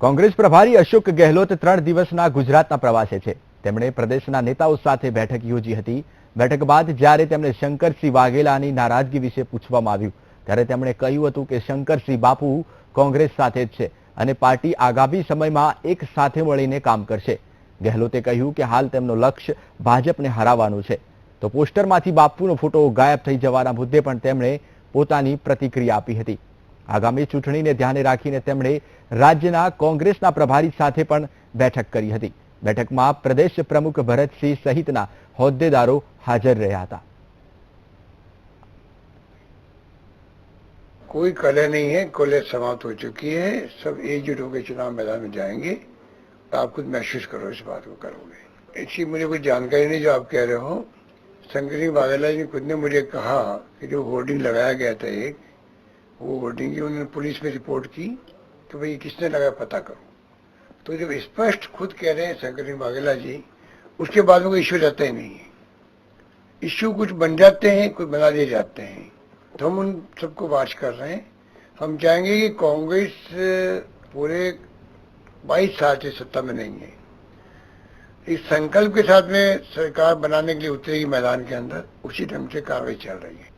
કોંગ્રેસ પ્રભારી અશોક ગેહલોત 3 દિવસના ગુજરાતના પ્રવાસે છે. તેમણે પ્રદેશના નેતાઓ સાથે બેઠક યોજી હતી. બેઠક બાદ જ્યારે તેમણે શંકરસિંહ વાઘેલાની નારાજગી વિશે પૂછવામાં આવ્યું ત્યારે તેમણે કહ્યું હતું કે શંકરસિંહ બાપુ કોંગ્રેસ સાથે જ છે અને પાર્ટી આગામી સમયમાં એક સાથે મળીને કામ કરશે. ગેહલોતે કહ્યું કે હાલ તેમનો લક્ષ્ય ભાજપને હરાવવાનું છે. તો પોસ્ટરમાંથી બાપુનો ફોટો ગાયબ થઈ જવાના મુદ્દે પણ તેમણે પોતાની પ્રતિક્રિયા આપી હતી. આગામી ચૂંટણીને ધ્યાને રાખીને તેમણે રાજ્યના કોંગ્રેસના પ્રભારી સાથે પણ બેઠક કરી હતી. બેઠકમાં પ્રદેશ પ્રમુખ ભરતસિંહ સહિતના હોદ્દેદારો હાજર રહ્યા હતા. कोई कलह नहीं है, कलह समाप्त हो चुकी है। सब एकजुट होकर चुनाव मैदान में जाएंगे। आप खुद महसूस करो, इस बात को करोगे। ऐसी मुझे कोई जानकारी नहीं जो आप कह रहे हो। शंकरसिंह वाघेला जी खुद ने मुझे कहा कि जो होर्डिंग लगाया गया था एक, वो होर्डिंग की उन्होंने पुलिस में रिपोर्ट की कि भाई किसने लगाया पता करो। तो जब स्पष्ट खुद कह रहे हैं शंकरसिंह वाघेला जी, उसके बाद में कोई इश्यू रहता ही नहीं है। इश्यू कुछ बन जाते हैं, कुछ बना दिए जाते हैं, तो हम उन सबको वाच कर रहे हैं। हम चाहेंगे कि कांग्रेस पूरे 22 साल से सत्ता में नहीं है। इस संकल्प के साथ में सरकार बनाने के लिए उतरेगी मैदान के अंदर, उसी ढंग से कार्रवाई चल रही है।